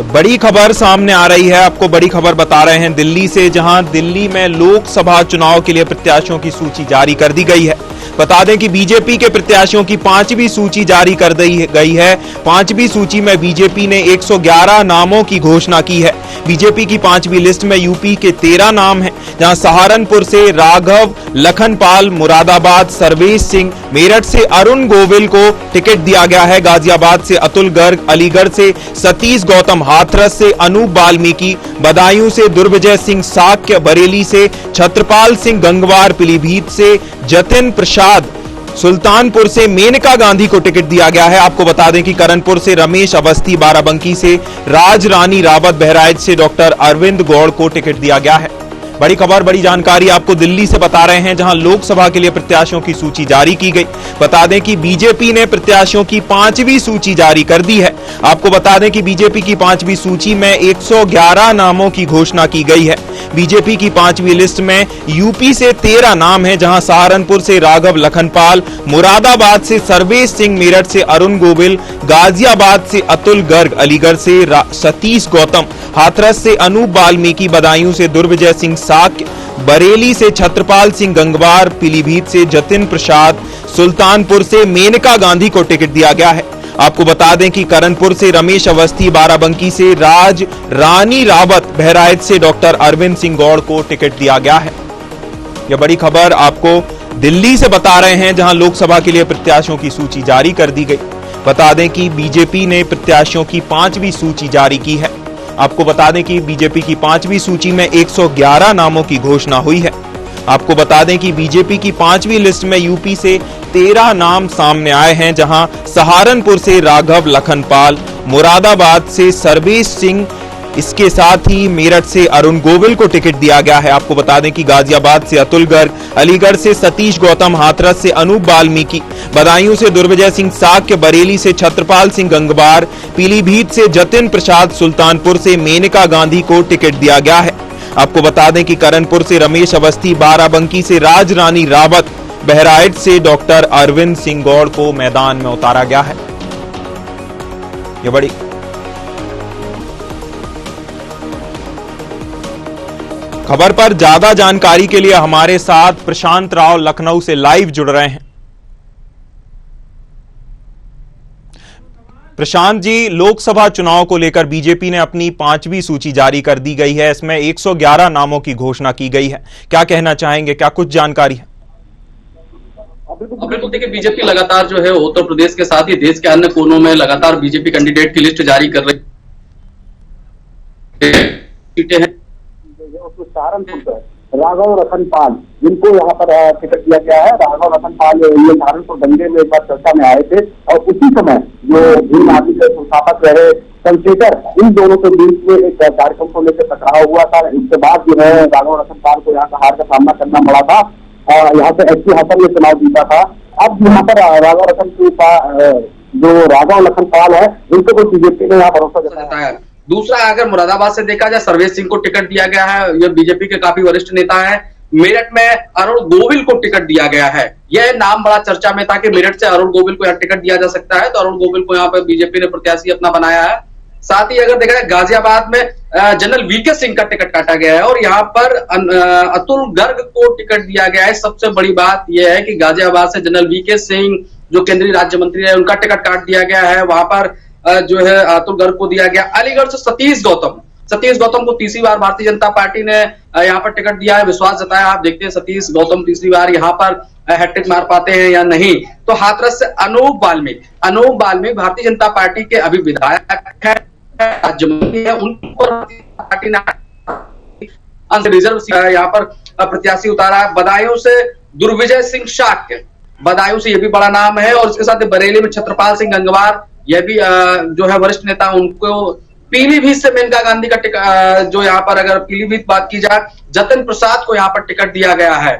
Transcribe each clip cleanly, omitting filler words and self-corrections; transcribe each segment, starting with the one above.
बड़ी खबर सामने आ रही है, आपको बड़ी खबर बता रहे हैं दिल्ली से, जहां दिल्ली में लोकसभा चुनाव के लिए प्रत्याशियों की सूची जारी कर दी गई है। बता दें कि बीजेपी के प्रत्याशियों की 5वीं सूची जारी कर दी गई है। 5वीं सूची में बीजेपी ने 111 नामों की घोषणा की है। बीजेपी की 5वीं लिस्ट में यूपी के 13 नाम हैं, जहां सहारनपुर से राघव लखनपाल, मुरादाबाद सर्वेश सिंह, मेरठ से अरुण गोविल को टिकट दिया गया है, गाजियाबाद से अतुल गर्ग, अलीगढ़ से सतीश गौतम, हाथरस से अनूप वाल्मीकि, बदायूं से दुर्विजय सिंह साक्य, बरेली से छत्रपाल सिंह गंगवार, पीलीभीत से जतिन प्रसाद, सुल्तानपुर से मेनका गांधी को टिकट दिया गया है। आपको बता दें कि करणपुर से रमेश अवस्थी, बाराबंकी से राज रानी रावत, बहराइच से डॉक्टर अरविंद गौड़ को टिकट दिया गया है। बड़ी खबर, बड़ी जानकारी आपको दिल्ली से बता रहे हैं, जहां लोकसभा के लिए प्रत्याशियों की सूची जारी की गई। बता दें कि बीजेपी ने प्रत्याशियों की 5वीं सूची जारी कर दी है। आपको बता दें कि बीजेपी की 5वीं सूची में 111 नामों की घोषणा की गई है। बीजेपी की 5वीं लिस्ट में यूपी से 13 नाम हैं, जहां सहारनपुर से राघव लखनपाल, मुरादाबाद से सर्वेश सिंह, मेरठ से अरुण गोविल, गाजियाबाद से अतुल गर्ग, अलीगढ़ से सतीश गौतम, हाथरस से अनूप वाल्मीकि, बदायूं से दुर्विजय सिंह साक्य, बरेली से छत्रपाल सिंह गंगवार, पीलीभीत से जतिन प्रसाद, सुल्तानपुर से मेनका गांधी को टिकट दिया गया है। आपको बता दें कि करणपुर से रमेश अवस्थी, बाराबंकी से राज रानी रावत, बहराइच से डॉक्टर अरविंद सिंह गौड़ को टिकट दिया गया है। यह बड़ी खबर आपको दिल्ली से बता रहे हैं, जहां लोकसभा के लिए प्रत्याशियों की सूची जारी कर दी गई। बता दें कि बीजेपी ने प्रत्याशियों की 5वीं सूची जारी की है। आपको बता दें कि बीजेपी की 5वीं सूची में 111 नामों की घोषणा हुई है। आपको बता दें कि बीजेपी की 5वीं लिस्ट में यूपी से 13 नाम सामने आए हैं, जहां सहारनपुर से राघव लखनपाल, मुरादाबाद से सर्वेश सिंह, इसके साथ ही मेरठ से अरुण गोविल को टिकट दिया गया है। आपको बता दें कि गाजियाबाद से अतुल गर्ग, अलीगढ़ से सतीश गौतम, हाथरस से अनूप वाल्मीकि, बदायूं से दुर्विजय सिंह साक्य, बरेली से छत्रपाल सिंह गंगवार, पीलीभीत से जतिन प्रसाद, सुल्तानपुर से मेनका गांधी को टिकट दिया गया है। आपको बता दें कि करणपुर से रमेश अवस्थी, बाराबंकी से राज रानी रावत, बहराइच से डॉक्टर अरविंद सिंह गौड़ को मैदान में उतारा गया है। यह बड़ी खबर पर ज्यादा जानकारी के लिए हमारे साथ प्रशांत राव लखनऊ से लाइव जुड़ रहे हैं। प्रशांत जी, लोकसभा चुनाव को लेकर बीजेपी ने अपनी 5वीं सूची जारी कर दी गई है। इसमें 111 नामों की घोषणा की गई है। क्या कहना चाहेंगे, क्या कुछ जानकारी है? बिल्कुल, देखिए बीजेपी लगातार जो है उत्तर प्रदेश के साथ ही देश के अन्य कोनों में लगातार बीजेपी कैंडिडेट की लिस्ट जारी कर रही सीटें हैं। सहारनपुर राघव लखनपाल, जिनको यहाँ पर टिकट दिया गया है। राघव लखनपाल ये सहारनपुर दंगे में एक बार चर्चा में आए थे, और उसी समय जो भीम आदि के संस्थापक रहे चंद्रशेखर, इन दोनों के बीच में एक कार्यक्रम को लेकर टकराव हुआ था। इसके बाद जो है राघव लखनपाल को यहाँ का हार का सामना करना पड़ा था। यहाँ पे एसपी हसन ने चुनाव जीता था। अब यहाँ पर राघव लखनपाल है, इनको कोई बीजेपी ने यहाँ भरोसा जताया है। दूसरा, अगर मुरादाबाद से देखा जाए, सर्वेश सिंह को टिकट दिया गया है। यह बीजेपी के काफी वरिष्ठ नेता है। मेरठ में अरुण गोविल को टिकट दिया गया है। यह नाम बड़ा चर्चा में था कि मेरठ से अरुण गोविल को यहाँ टिकट दिया जा सकता है, तो अरुण गोविल को यहाँ पर बीजेपी ने प्रत्याशी अपना बनाया है। साथ ही अगर देखा जाए, गाजियाबाद में जनरल वीके सिंह का टिकट काटा गया है, और यहाँ पर अतुल गर्ग को टिकट दिया गया है। सबसे बड़ी बात यह है कि गाजियाबाद से जनरल वीके सिंह, जो केंद्रीय राज्य मंत्री है, उनका टिकट काट दिया गया है। वहां पर जो है अतुल गर्ग को दिया गया। अलीगढ़ से सतीश गौतम को तीसरी बार भारतीय जनता पार्टी ने यहाँ पर टिकट दिया है, विश्वास जताया। आप देखते हैं सतीश गौतम तीसरी बार यहाँ पर हैट्रिक मार पाते हैं या नहीं। तो हाथरस से अनूप वाल्मीकि भारतीय जनता पार्टी के अभी विधायक है, राज्य मंत्री है, उनको पार्टी ने रिजर्व यहाँ पर प्रत्याशी उतारा है। बदायूं से दुर्विजय सिंह साक्य, बदायूं से ये भी बड़ा नाम है, और इसके साथ बरेली में छत्रपाल सिंह गंगवार, यह भी जो है वरिष्ठ नेता, उनको पीलीभीत से मेनका गांधी का टिकट, जो यहाँ पर अगर पीलीभीत बात की जाए, जतिन प्रसाद को यहाँ पर टिकट दिया गया है,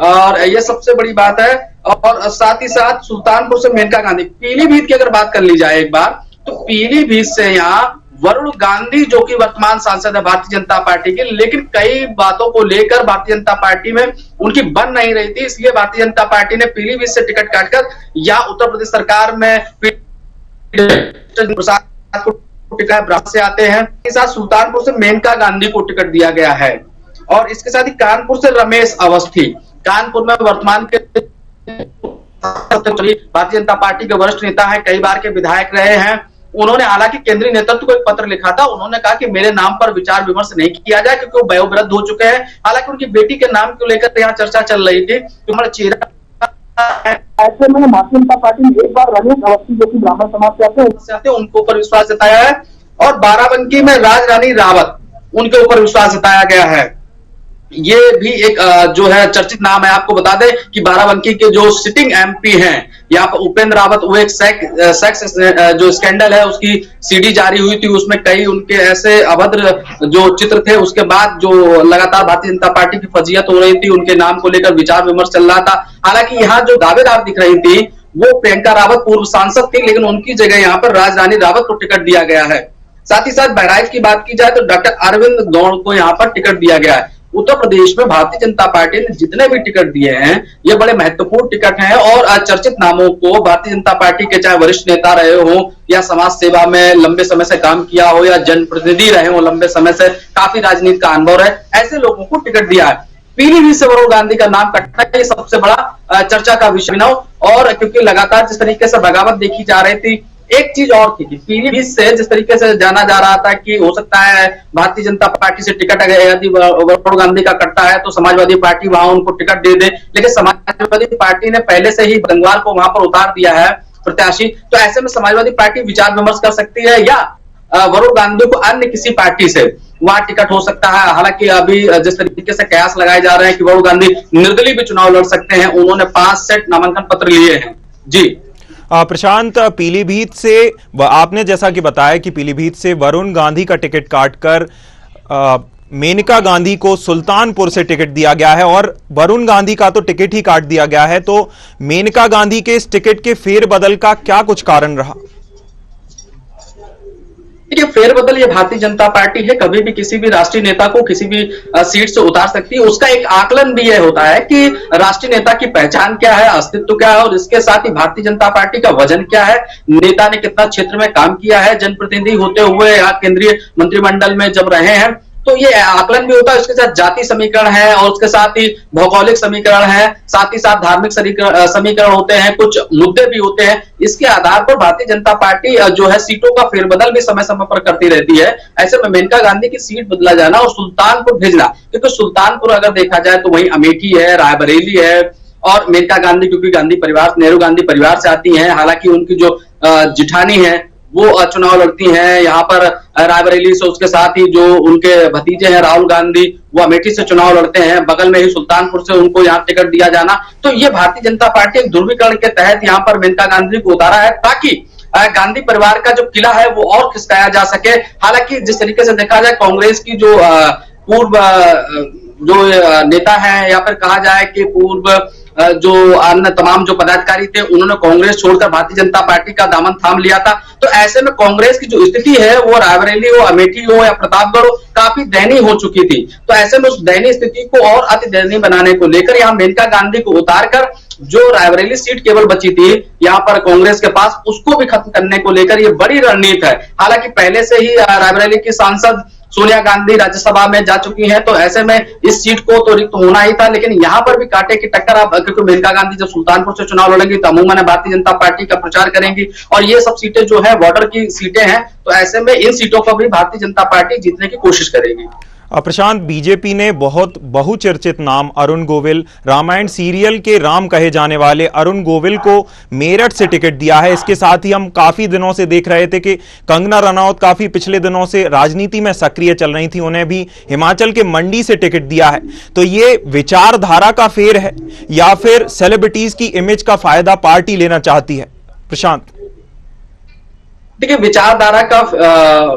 और यह सबसे बड़ी बात है। और साथ ही साथ सुल्तानपुर से मेनका गांधी। पीलीभीत की अगर बात कर ली जाए एक बार, तो पीलीभीत से यहाँ वरुण गांधी, जो कि वर्तमान सांसद है भारतीय जनता पार्टी के, लेकिन कई बातों को लेकर भारतीय जनता पार्टी में उनकी बन नहीं रही थी, इसलिए भारतीय जनता पार्टी ने पीलीभीत से टिकट काटकर या उत्तर प्रदेश सरकार में प्रसाद को निकाय ब्राह्मण से आते हैं। इसके साथ सुल्तानपुर से मेनका गांधी को टिकट दिया गया है और इसके साथ ही कानपुर से रमेश अवस्थी, कानपुर में वर्तमान के भारतीय जनता पार्टी के वरिष्ठ नेता है, कई बार के विधायक रहे हैं। उन्होंने हालांकि केंद्रीय नेतृत्व को एक पत्र लिखा था। उन्होंने कहा कि मेरे नाम पर विचार विमर्श नहीं किया जाए क्योंकि वो वयोवृद्ध हो चुके हैं। हालांकि उनकी बेटी के नाम को लेकर यहाँ चर्चा चल रही थी। हमारा चेहरा ऐसे में भारतीय जनता पार्टी ने एक बार रमेश अवस्थी जो कि ब्राह्मण समाज से आते हैं उनके ऊपर विश्वास जताया है और बाराबंकी में राजरानी रावत, उनके ऊपर विश्वास जताया गया है। ये भी एक जो है चर्चित नाम है। आपको बता दें कि बाराबंकी के जो सिटिंग एमपी हैं यहाँ पर उपेंद्र रावत, वो एक सेक्स जो स्कैंडल है उसकी सीडी जारी हुई थी, उसमें कई उनके ऐसे अभद्र जो चित्र थे। उसके बाद जो लगातार भारतीय जनता पार्टी की फजीयत हो रही थी, उनके नाम को लेकर विचार विमर्श चल रहा था। हालांकि यहाँ जो दावेदार दिख रही थी वो प्रियंका रावत पूर्व सांसद थी, लेकिन उनकी जगह यहाँ पर राजरानी रावत को टिकट दिया गया है। साथ ही साथ बहराइच की बात की जाए तो डॉक्टर अरविंद गौड़ को यहाँ पर टिकट दिया गया है। उत्तर प्रदेश में भारतीय जनता पार्टी ने जितने भी टिकट दिए हैं ये बड़े महत्वपूर्ण टिकट हैं और चर्चित नामों को भारतीय जनता पार्टी के चाहे वरिष्ठ नेता रहे हो या समाज सेवा में लंबे समय से काम किया हो या जनप्रतिनिधि रहे हो, लंबे समय से काफी राजनीति का अनुभव है, ऐसे लोगों को टिकट दिया है। पीलीभीत से वरुण गांधी का नाम कटना ये सबसे बड़ा चर्चा का विषय न और क्योंकि लगातार जिस तरीके से बगावत देखी जा रही थी, एक चीज और थी कि पीलीभीत से जिस तरीके से जाना जा रहा था कि हो सकता है भारतीय जनता पार्टी से टिकट अगर यदि वरुण गांधी का कटता है तो समाजवादी पार्टी वहां उनको टिकट दे दे, लेकिन समाजवादी पार्टी ने पहले से ही गंगवार को वहां पर उतार दिया है प्रत्याशी। तो ऐसे में समाजवादी पार्टी विचार विमर्श कर सकती है या वरुण गांधी को अन्य किसी पार्टी से वहां टिकट हो सकता है। हालांकि अभी जिस तरीके से कयास लगाए जा रहे हैं कि वरुण गांधी निर्दलीय भी चुनाव लड़ सकते हैं, उन्होंने 5 सेट नामांकन पत्र लिए हैं। जी प्रशांत, पीलीभीत से आपने जैसा कि बताया कि पीलीभीत से वरुण गांधी का टिकट काटकर मेनका गांधी को सुल्तानपुर से टिकट दिया गया है और वरुण गांधी का तो टिकट ही काट दिया गया है, तो मेनका गांधी के इस टिकट के फेरबदल का क्या कुछ कारण रहा? देखिए, फेरबदल ये भारतीय जनता पार्टी है, कभी भी किसी भी राष्ट्रीय नेता को किसी भी सीट से उतार सकती है। उसका एक आकलन भी यह होता है कि राष्ट्रीय नेता की पहचान क्या है, अस्तित्व क्या है और इसके साथ ही भारतीय जनता पार्टी का वजन क्या है, नेता ने कितना क्षेत्र में काम किया है, जनप्रतिनिधि होते हुए या केंद्रीय मंत्रिमंडल में जब रहे हैं, तो ये आकलन भी होता है। उसके साथ जाति समीकरण है और उसके साथ ही भौगोलिक समीकरण है, साथ ही साथ धार्मिक समीकरण होते हैं, कुछ मुद्दे भी होते हैं। इसके आधार पर भारतीय जनता पार्टी जो है सीटों का फेरबदल भी समय समय पर करती रहती है। ऐसे में मेनका गांधी की सीट बदला जाना और सुल्तानपुर भेजना, क्योंकि सुल्तानपुर अगर देखा जाए तो वहीं अमेठी है, रायबरेली है और मेनका गांधी क्योंकि गांधी परिवार, नेहरू गांधी परिवार से आती हैं, हालांकि उनकी जो जिठानी है वो चुनाव लड़ती हैं यहाँ पर रायबरेली से। उसके साथ ही जो उनके भतीजे हैं राहुल गांधी, वो अमेठी से चुनाव लड़ते हैं, बगल में ही सुल्तानपुर से उनको यहाँ टिकट दिया जाना, तो ये भारतीय जनता पार्टी एक ध्रुवीकरण के तहत यहाँ पर मेनका गांधी को उतारा है ताकि गांधी परिवार का जो किला है वो और खिसकाया जा सके। हालांकि जिस तरीके से देखा जाए कांग्रेस की जो पूर्व जो नेता है या फिर कहा जाए कि पूर्व जो अन्य तमाम जो पदाधिकारी थे उन्होंने कांग्रेस छोड़कर भारतीय जनता पार्टी का दामन थाम लिया था। तो ऐसे में कांग्रेस की जो स्थिति है वो रायबरेली हो, अमेठी हो या प्रतापगढ़ हो, काफी दयनीय हो चुकी थी। तो ऐसे में उस दयनीय स्थिति को और अति दयनीय बनाने को लेकर यहाँ मेनका गांधी को उतारकर जो रायबरेली सीट केवल बची थी यहाँ पर कांग्रेस के पास, उसको भी खत्म करने को लेकर ये बड़ी रणनीति है। हालांकि पहले से ही रायबरेली की सांसद सोनिया गांधी राज्यसभा में जा चुकी हैं, तो ऐसे में इस सीट को तो रिक्त होना ही था, लेकिन यहाँ पर भी कांटे की टक्कर आप, क्योंकि मेनका गांधी जब सुल्तानपुर से चुनाव लड़ेंगी तो अमूमन भारतीय जनता पार्टी का प्रचार करेंगी और ये सब सीटें जो है बॉर्डर की सीटें हैं, तो ऐसे में इन सीटों को भी भारतीय जनता पार्टी जीतने की कोशिश करेगी। प्रशांत, बीजेपी ने बहुत बहुचर्चित नाम अरुण गोविल, रामायण सीरियल के राम कहे जाने वाले अरुण गोविल को मेरठ से टिकट दिया है। इसके साथ ही हम काफी दिनों से देख रहे थे कि कंगना रनौत काफी पिछले दिनों से राजनीति में सक्रिय चल रही थी, उन्हें भी हिमाचल के मंडी से टिकट दिया है। तो ये विचारधारा का फेर है या फिर सेलिब्रिटीज की इमेज का फायदा पार्टी लेना चाहती है? प्रशांत, देखिए, विचारधारा का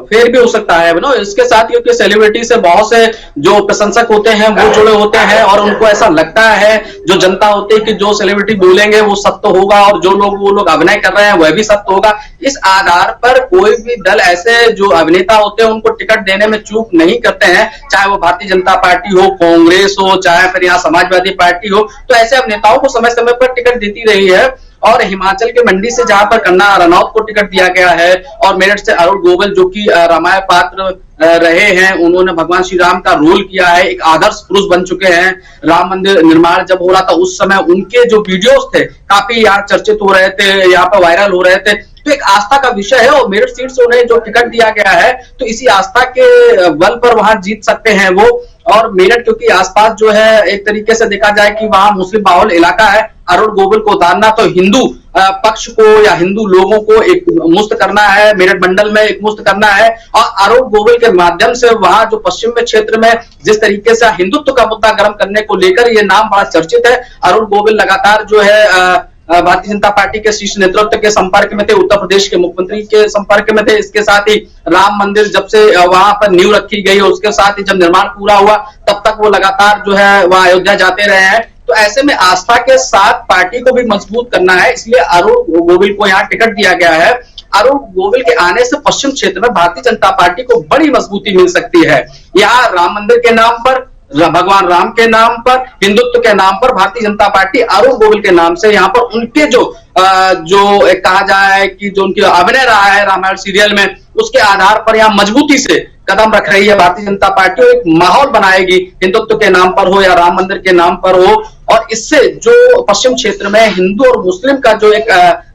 फेर भी हो सकता है ना, इसके साथ क्योंकि सेलिब्रिटी से बहुत से जो प्रशंसक होते हैं वो जुड़े होते हैं और उनको ऐसा लगता है, जो जनता होती है कि जो सेलिब्रिटी बोलेंगे वो सत्य होगा और जो लोग वो लोग अभिनय कर रहे हैं वह भी सत्य होगा। इस आधार पर कोई भी दल ऐसे जो अभिनेता होते हैं उनको टिकट देने में चूक नहीं करते हैं, चाहे वो भारतीय जनता पार्टी हो, कांग्रेस हो, चाहे फिर यहाँ समाजवादी पार्टी हो, तो ऐसे अभिनेताओं को समय समय पर टिकट देती रही है और हिमाचल के मंडी से जहां पर कन्ना रनौत को टिकट दिया गया है और मेरठ से अरुण गोविल जो कि रामायण पात्र रहे हैं, उन्होंने भगवान श्री राम का रोल किया है, एक आदर्श पुरुष बन चुके हैं। राम मंदिर निर्माण जब हो रहा था उस समय उनके जो वीडियोस थे काफी यहाँ चर्चित हो रहे थे, यहाँ पर वायरल हो रहे थे। तो एक आस्था का विषय है और मेरठ सीट से उन्हें जो टिकट दिया गया है तो इसी आस्था के बल पर वहां जीत सकते हैं वो। और मेरठ क्योंकि आसपास जो है एक तरीके से देखा जाए कि वहां मुस्लिम बाहुल इलाका है, अरुण गोविल को उतारना तो हिंदू पक्ष को या हिंदू लोगों को एक मुक्त करना है, मेरठ मंडल में एक मुक्त करना है। और अरुण गोविल के माध्यम से वहां जो पश्चिम में क्षेत्र में जिस तरीके से हिंदुत्व का मुद्दा गर्म करने को लेकर ये नाम बड़ा चर्चित है। अरुण गोविल लगातार जो है भारतीय जनता पार्टी के शीर्ष नेतृत्व के संपर्क में थे, उत्तर प्रदेश के मुख्यमंत्री के संपर्क में थे। इसके साथ ही राम मंदिर जब से वहां पर नींव रखी गई, उसके साथ ही जब निर्माण पूरा हुआ तब तक वो लगातार जो है वह अयोध्या जाते रहे हैं। तो ऐसे में आस्था के साथ पार्टी को भी मजबूत करना है, इसलिए अरुण गोविल को यहाँ टिकट दिया गया है। अरुण गोविल के आने से पश्चिम क्षेत्र में भारतीय जनता पार्टी को बड़ी मजबूती मिल सकती है। यहाँ राम मंदिर के नाम पर, भगवान राम के नाम पर, हिंदुत्व के नाम पर भारतीय जनता पार्टी अरुण गोविल के नाम से यहाँ पर उनके जो कहा जाए कि जो उनके अभिनय रहा है रामायण सीरियल में, उसके आधार पर यहाँ मजबूती से कदम रख रही है भारतीय जनता पार्टी और एक माहौल बनाएगी, हिंदुत्व के नाम पर हो या राम मंदिर के नाम पर हो। और इससे जो पश्चिम क्षेत्र में हिंदू और मुस्लिम का जो एक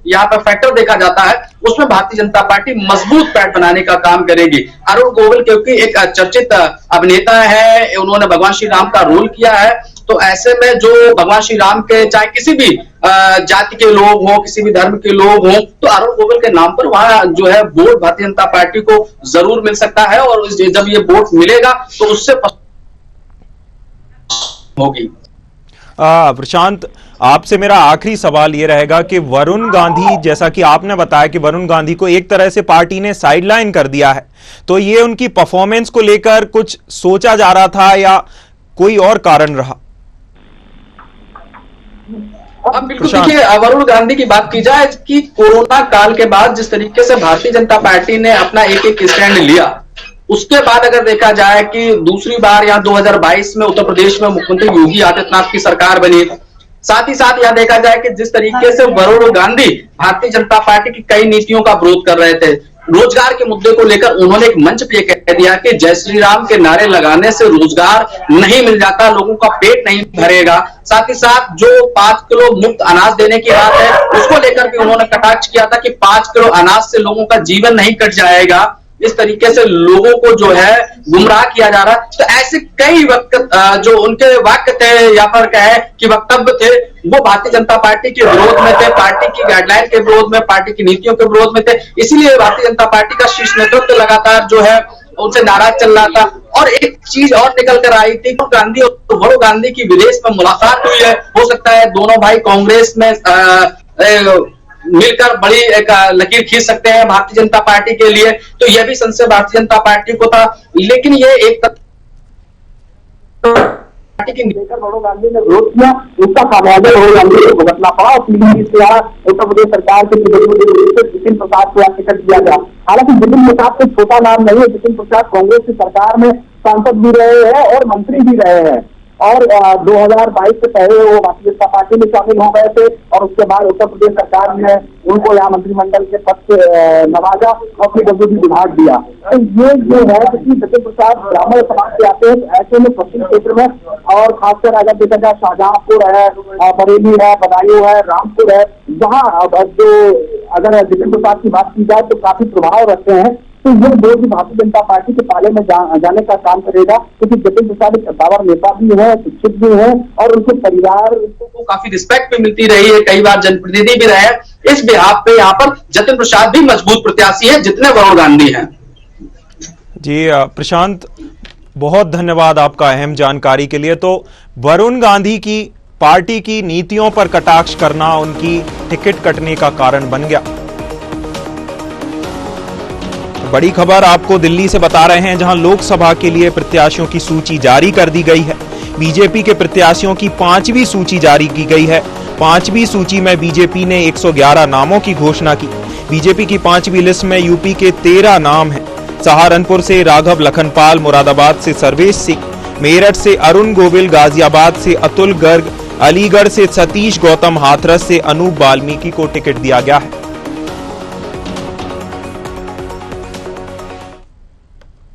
यहाँ पर फैक्टर देखा जाता है उसमें भारतीय जनता पार्टी मजबूत पैठ बनाने का काम करेगी। अरुण गोविल क्योंकि एक चर्चित अभिनेता है, उन्होंने भगवान श्री राम का रोल किया है, तो ऐसे में जो भगवान श्री राम के चाहे किसी भी जाति के लोग हों, किसी भी धर्म के लोग हों, तो अरुण गोविल के नाम पर वहां जो है वोट भारतीय जनता पार्टी को जरूर मिल सकता है। और जब ये वोट मिलेगा तो उससे होगी। प्रशांत, आपसे मेरा आखिरी सवाल ये रहेगा कि वरुण गांधी, जैसा कि आपने बताया कि वरुण गांधी को एक तरह से पार्टी ने साइडलाइन कर दिया है, तो ये उनकी परफॉर्मेंस को लेकर कुछ सोचा जा रहा था या कोई और कारण रहा? अब बिल्कुल देखिए, वरुण गांधी की बात की जाए कि कोरोना काल के बाद जिस तरीके से भारतीय जनता पार्टी ने अपना एक एक स्टैंड लिया, उसके बाद अगर देखा जाए कि दूसरी बार यहाँ 2022 में उत्तर प्रदेश में मुख्यमंत्री योगी आदित्यनाथ की सरकार बनी, साथ ही साथ यहाँ देखा जाए कि जिस तरीके से वरुण गांधी भारतीय जनता पार्टी की कई नीतियों का विरोध कर रहे थे, रोजगार के मुद्दे को लेकर उन्होंने एक मंच पे कह दिया कि जय श्री राम के नारे लगाने से रोजगार नहीं मिल जाता, लोगों का पेट नहीं भरेगा। साथ ही साथ जो 5 किलो मुफ्त अनाज देने की बात है उसको लेकर भी उन्होंने कटाक्ष किया था कि 5 किलो अनाज से लोगों का जीवन नहीं कट जाएगा। इस तरीके से लोगों को जो है गुमराह किया जा रहा है। तो ऐसे कई वक्त जो उनके वाक्य थे या पर कहे कि वक्तव्य थे, वो भारतीय जनता पार्टी के विरोध में थे, पार्टी की गाइडलाइन के विरोध में, पार्टी की नीतियों के विरोध में थे। इसीलिए भारतीय जनता पार्टी का शीर्ष नेतृत्व लगातार जो है उनसे नाराज चल रहा था। और एक चीज और निकल कर आई थी, गांधी और वरुण गांधी की विदेश में मुलाकात हुई है, हो सकता है दोनों भाई कांग्रेस में मिलकर बड़ी एक लकीर खींच सकते हैं भारतीय जनता पार्टी के लिए। तो यह भी संशय भारतीय जनता पार्टी को था, लेकिन ये एक पार्टी की लेकर वरुण गांधी ने विरोध किया, उसका खामियाजा वरुण गांधी को भुगतना पड़ा और पीलीभीत से उत्तर प्रदेश सरकार के जितिन प्रसाद को टिकट दिया गया। हालांकि जितिन प्रसाद कोई छोटा नाम नहीं है, जितिन प्रसाद कांग्रेस की सरकार में सांसद भी रहे हैं और मंत्री भी रहे हैं और 2022 से पहले वो भारतीय जनता पार्टी में शामिल हो गए थे और उसके बाद उत्तर प्रदेश सरकार ने उनको यहाँ मंत्रिमंडल के पद से नवाजा और पीडब्ल्यूडी विभाग दिया। तो ये जो है कि जितिन प्रसाद ब्राह्मण समाज से आते हैं, ऐसे में पश्चिम क्षेत्र में और खासकर अगर देखा जाए शाहजहांपुर है, बरेली है, बदायूं है, रामपुर है, जहाँ जो अगर जितिन प्रसाद की बात की जाए तो काफी प्रभाव रखते हैं। तो ये वो भी भारतीय जनता पार्टी के पाले में जाने का काम करेगा, क्योंकि जितिन प्रसाद एक सत्तावर नेता भी है, शिक्षित भी है और उनके परिवार को काफी रिस्पेक्ट भी मिलती रही है, कई बार जनप्रतिनिधि भी रहे। इस बिहाफ पे यहाँ पर जितिन प्रसाद भी मजबूत प्रत्याशी है जितने वरुण गांधी हैं। जी प्रशांत, बहुत धन्यवाद आपका अहम जानकारी के लिए। तो वरुण गांधी की पार्टी की नीतियों पर कटाक्ष करना उनकी टिकट कटने का कारण बन गया। बड़ी खबर आपको दिल्ली से बता रहे हैं, जहां लोकसभा के लिए प्रत्याशियों की सूची जारी कर दी गई है। बीजेपी के प्रत्याशियों की 5वीं सूची जारी की गई है। 5वीं सूची में बीजेपी ने 111 नामों की घोषणा की। बीजेपी की 5वीं लिस्ट में यूपी के 13 नाम हैं। सहारनपुर से राघव लखनपाल, मुरादाबाद से सर्वेश सिंह, मेरठ से अरुण गोविल, गाजियाबाद से अतुल गर्ग, अलीगढ़ से सतीश गौतम हाथरस से अनूप वाल्मीकि को टिकट दिया गया है।